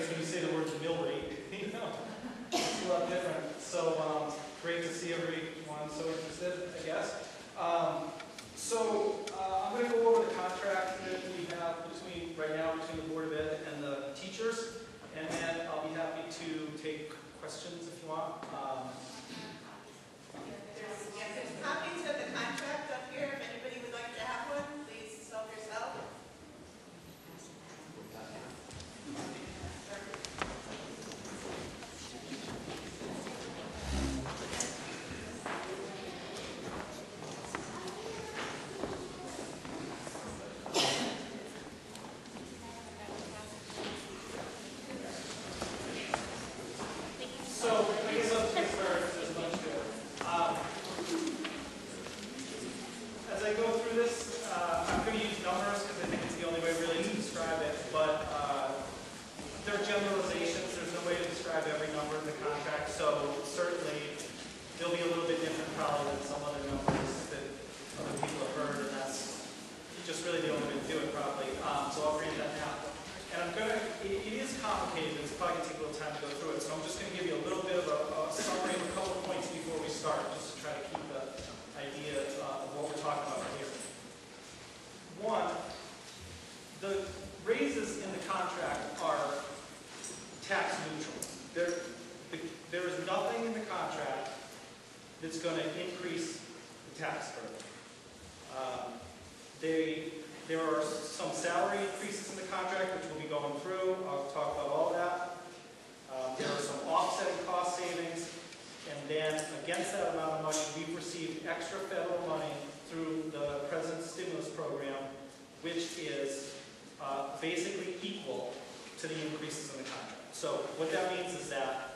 when you say the words mill rate, you know, it's a lot different. So great to see everyone so interested, I guess. I'm going to go over the contract that we have right now between the Board of Ed and the teachers, and then I'll be happy to take questions if you want. There's copies of the contract up here. If anybody would like to have one, please help yourself. There are some salary increases in the contract, which we'll be going through. I'll talk about all that. There are some offsetting cost savings. And then against that amount of money, we've received extra federal money through the President's Stimulus Program, which is basically equal to the increases in the contract. So what that means is that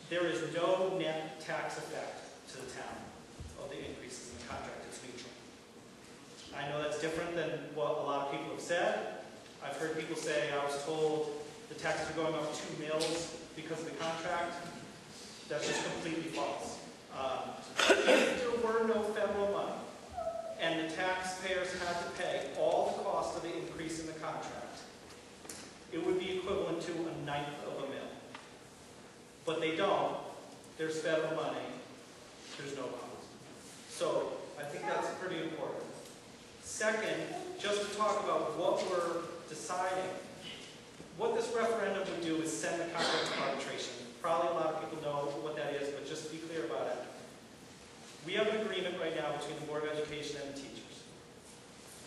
there is no net tax effect to the town of the increases in the contract. It's neutral. I know that's different than what a lot of people have said. I've heard people say, I was told the taxes are going up 2 mils because of the contract. That's just completely false. If there were no federal money and the taxpayers had to pay all the cost of the increase in the contract, it would be equivalent to 1/9 of a mil. But they don't. There's federal money. There's no cost. So I think that's pretty important. Second, just to talk about what we're deciding, what this referendum would do is send the contract to arbitration. Probably a lot of people know what that is, but just to be clear about it. We have an agreement right now between the Board of Education and the teachers.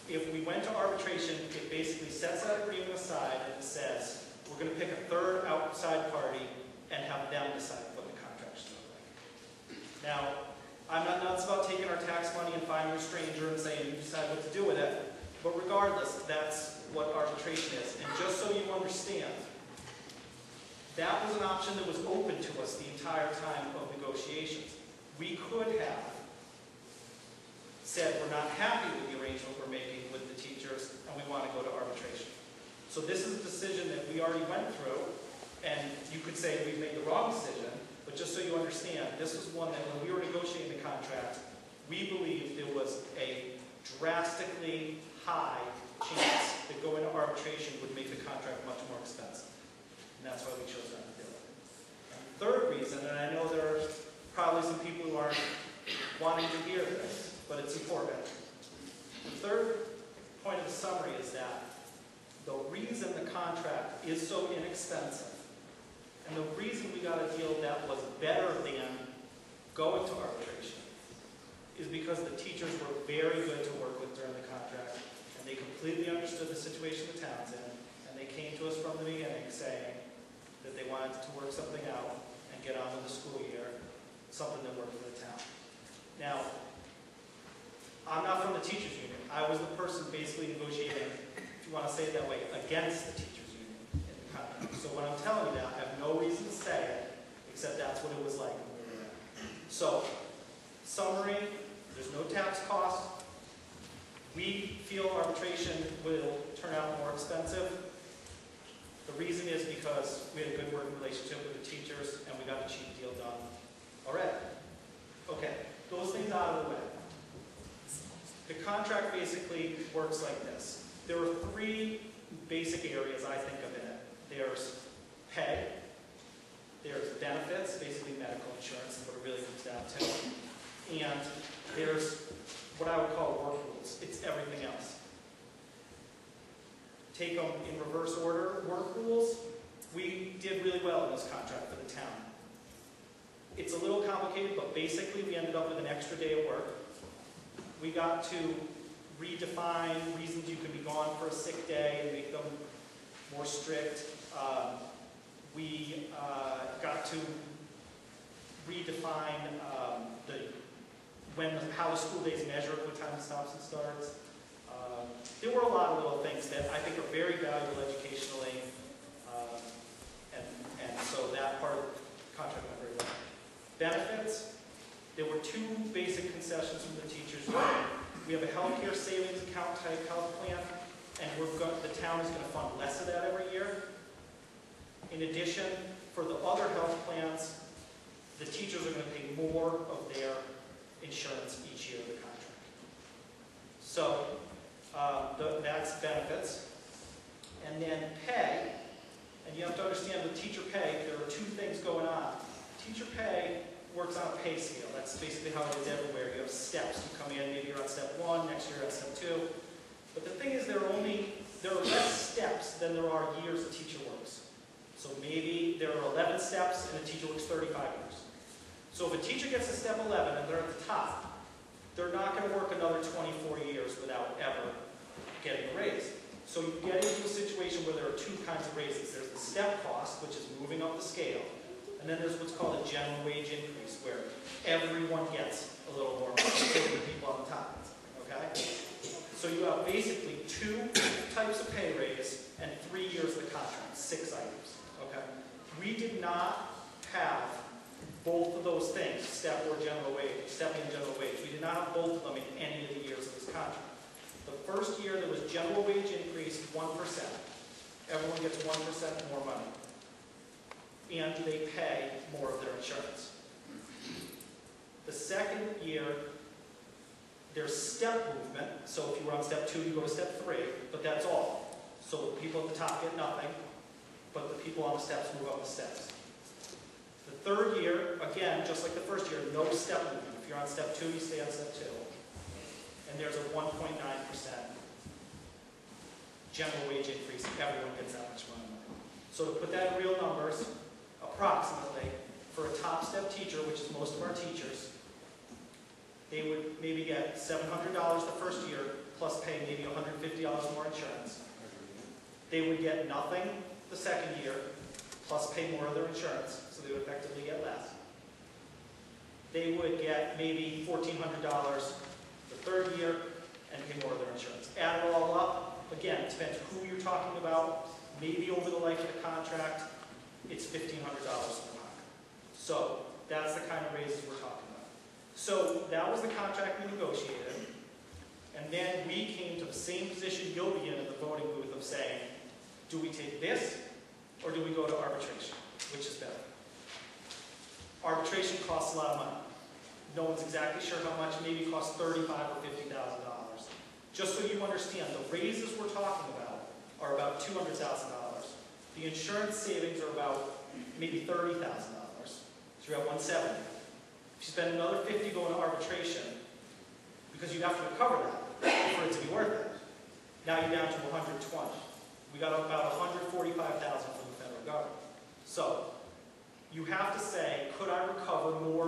If we went to arbitration, it basically sets that agreement aside and it says, we're going to pick a third outside party and have them decide what the contract should look like. Now, I'm not nuts about taking our tax money and finding a stranger and saying, you decide what to do with it. But regardless, that's what arbitration is. And just so you understand, that was an option that was open to us the entire time of negotiations. We could have said we're not happy with the arrangement we're making with the teachers and we want to go to arbitration. So this is a decision that we already went through, and you could say we've made the wrong decision, but just so you understand, this was one that when we were negotiating the contract, we believed there was a drastically high chance that going to arbitration would make the contract much more expensive. And that's why we chose not to do it. And the third reason, and I know there are probably some people who aren't wanting to hear this, but it's important. The third point of the summary is that the reason the contract is so inexpensive and the reason we got a deal that was better than going to arbitration is because the teachers were very good to work with during the contract, and they completely understood the situation the town's in, and they came to us from the beginning saying that they wanted to work something out and get on with the school year, something that worked for the town. Now, I'm not from the teachers union. I was the person basically negotiating, if you want to say it that way, against the teachers union in the contract. So when I'm telling you that, I have no reason to say it, except that's what it was like when we were there. So, summary, there's no tax cost. We feel arbitration will turn out more expensive. The reason is because we had a good working relationship with the teachers and we got a cheap deal done already. Okay, those things out of the way. The contract basically works like this. There are 3 basic areas I think of in it. There's pay, there's benefits, basically medical insurance, is what it really comes down to. And there's what I would call work rules. It's everything else. Take them in reverse order. Work rules, we did really well in this contract for the town. It's a little complicated, but basically we ended up with an extra day of work. We got to redefine reasons you can be gone for a sick day and make them more strict. We got to redefine how the school day is measured, what time it stops and starts. There were a lot of little things that I think are very valuable educationally, and so that part of the contract went very well. Benefits, there were two basic concessions from the teachers. We have a healthcare savings account type health plan, and the town is going to fund less of that every year. In addition, for the other health plans, the teachers are going to pay more of their insurance each year of the contract. So that's benefits. And then pay, and you have to understand with teacher pay, there are two things going on. Teacher pay works on a pay scale. That's basically how it is everywhere. You have steps. You come in, maybe you're on step 1, next year you're on step 2. But the thing is, there are less steps than there are years a teacher works. So maybe there are 11 steps and a teacher works 35 years. So if a teacher gets to step 11 and they're at the top, they're not going to work another 24 years without ever getting a raise. So you get into a situation where there are two kinds of raises. There's the step cost, which is moving up the scale. And then there's what's called a general wage increase, where everyone gets a little more money, including the people on the top. Okay? So you have basically 2 types of pay raise and 3 years of the contract, 6 items. Okay? We did not have both of those things, step and general wage. We did not have both of them in any of the years of this contract. The first year there was general wage increase 1%. Everyone gets 1% more money. And they pay more of their insurance. The second year, there's step movement. So if you were on step 2, you go to step 3, but that's all. So the people at the top get nothing, but the people on the steps move up the steps. The third year, again, just like the first year, no step movement. If you're on step 2, you stay on step 2. And there's a 1.9% general wage increase. Everyone gets that much money. So to put that in real numbers, approximately, for a top step teacher, which is most of our teachers, they would maybe get $700 the first year, plus pay maybe $150 more insurance. They would get nothing the second year, plus pay more of their insurance, so they would effectively get less. They would get maybe $1,400 the third year, and pay more of their insurance. Add it all up, again, it depends who you're talking about. Maybe over the life of the contract, it's $1,500 per month. So that's the kind of raises we're talking about. So that was the contract we negotiated. And then we came to the same position you'll be in the voting booth of saying, do we take this or do we go to arbitration? Which is better? Arbitration costs a lot of money. No one's exactly sure how much. Maybe it costs $35,000 or $50,000. Just so you understand, the raises we're talking about are about $200,000. The insurance savings are about maybe $30,000. So you're at $170,000. If you spend another $50,000 going to arbitration, because you have to recover that for it to be worth it, now you're down to $120,000. We got about $145,000 from the federal government. So you have to say, could I recover more